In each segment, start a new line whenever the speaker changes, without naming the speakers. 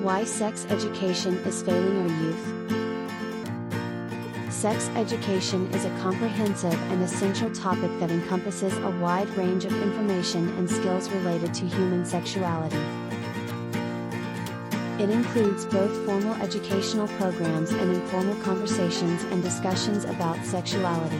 Why sex education is failing our youth. Sex education is a comprehensive and essential topic that encompasses a wide range of information and skills related to human sexuality. It includes both formal educational programs and informal conversations and discussions about sexuality.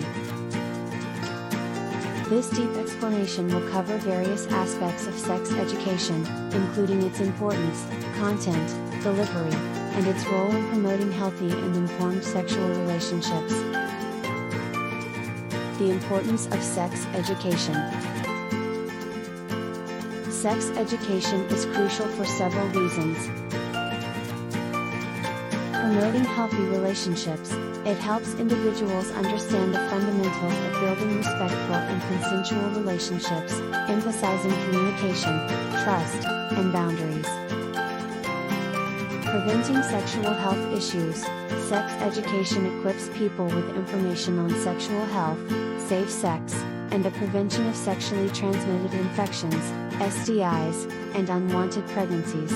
This deep explanation will cover various aspects of sex education, including its importance, content, delivery, and its role in promoting healthy and informed sexual relationships. The importance of sex education. Sex education is crucial for several reasons. Promoting healthy relationships, it helps individuals understand the fundamentals of building respectful and consensual relationships, emphasizing communication, trust, and boundaries. Preventing sexual health issues, sex education equips people with information on sexual health, safe sex, and the prevention of sexually transmitted infections, STIs, and unwanted pregnancies.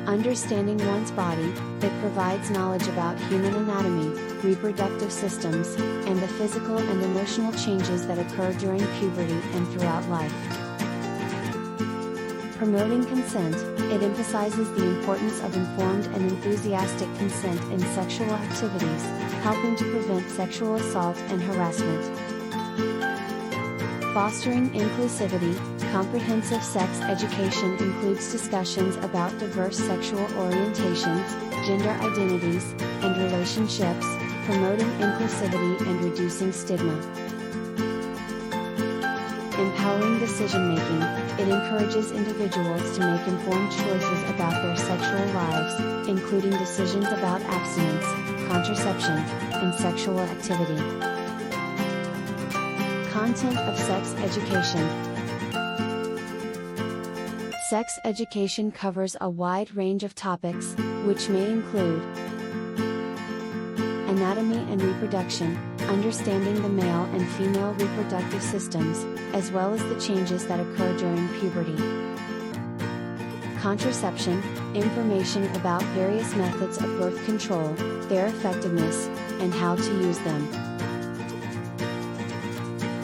Understanding one's body, it provides knowledge about human anatomy, reproductive systems, and the physical and emotional changes that occur during puberty and throughout life. Promoting consent, it emphasizes the importance of informed and enthusiastic consent in sexual activities, helping to prevent sexual assault and harassment. Fostering inclusivity, comprehensive sex education includes discussions about diverse sexual orientations, gender identities, and relationships, promoting inclusivity and reducing stigma. Empowering decision-making, it encourages individuals to make informed choices about their sexual lives, including decisions about abstinence, contraception, and sexual activity. Content of sex education. Sex education covers a wide range of topics, which may include anatomy and reproduction, understanding the male and female reproductive systems, as well as the changes that occur during puberty. Contraception, information about various methods of birth control, their effectiveness, and how to use them.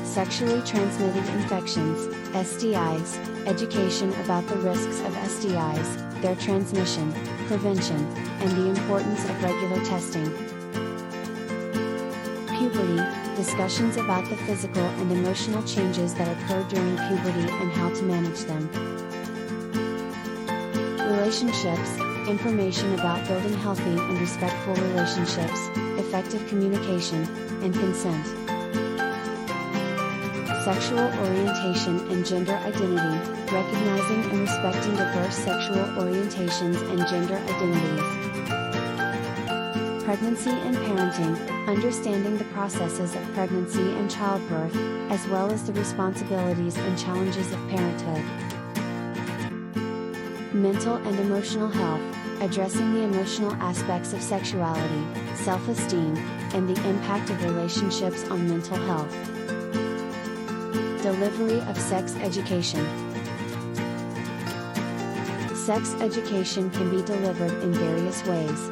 Sexually transmitted infections, STIs, education about the risks of STIs, their transmission, prevention, and the importance of regular testing. Puberty, discussions about the physical and emotional changes that occur during puberty and how to manage them. Relationships, information about building healthy and respectful relationships, effective communication, and consent. Sexual orientation and gender identity, recognizing and respecting diverse sexual orientations and gender identities. Pregnancy and parenting, understanding the processes of pregnancy and childbirth, as well as the responsibilities and challenges of parenthood. Mental and emotional health, addressing the emotional aspects of sexuality, self-esteem, and the impact of relationships on mental health. Delivery of sex education. Sex education can be delivered in various ways.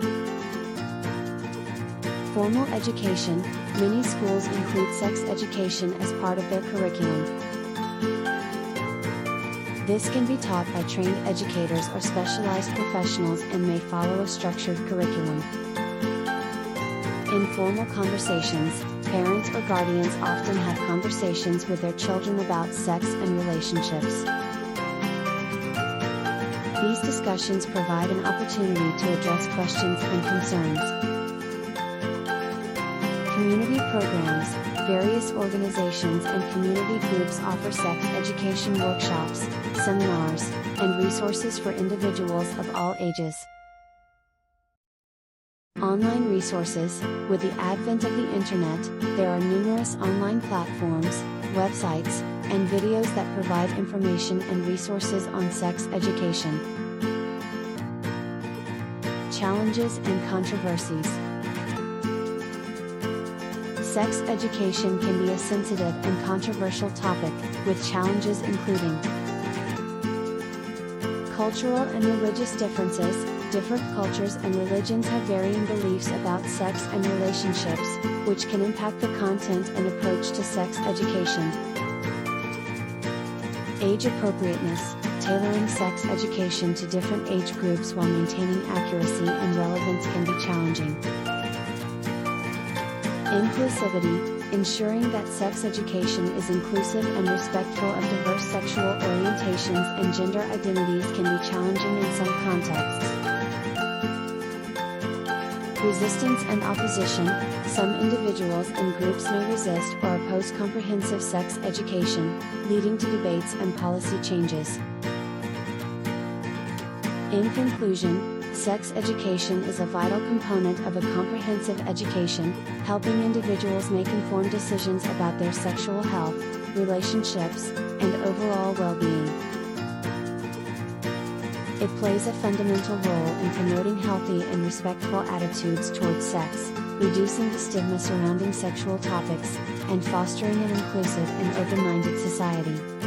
Formal education, many schools include sex education as part of their curriculum. This can be taught by trained educators or specialized professionals and may follow a structured curriculum. Informal conversations, parents or guardians often have conversations with their children about sex and relationships. These discussions provide an opportunity to address questions and concerns. Community programs, various organizations and community groups offer sex education workshops, seminars, and resources for individuals of all ages. Online resources, with the advent of the internet, there are numerous online platforms, websites, and videos that provide information and resources on sex education. Challenges and controversies. Sex education can be a sensitive and controversial topic, with challenges including Cultural and religious differences. Different cultures and religions have varying beliefs about sex and relationships, which can impact the content and approach to sex education. Age appropriateness. Tailoring sex education to different age groups while maintaining accuracy and relevance can be challenging. Inclusivity. Ensuring that sex education is inclusive and respectful of diverse sexual orientations and gender identities can be challenging in some contexts. Resistance and opposition. Some individuals and groups may resist or oppose comprehensive sex education, leading to debates and policy changes. In conclusion, sex education is a vital component of a comprehensive education, helping individuals make informed decisions about their sexual health, relationships, and overall well-being. It plays a fundamental role in promoting healthy and respectful attitudes towards sex, reducing the stigma surrounding sexual topics, and fostering an inclusive and open-minded society.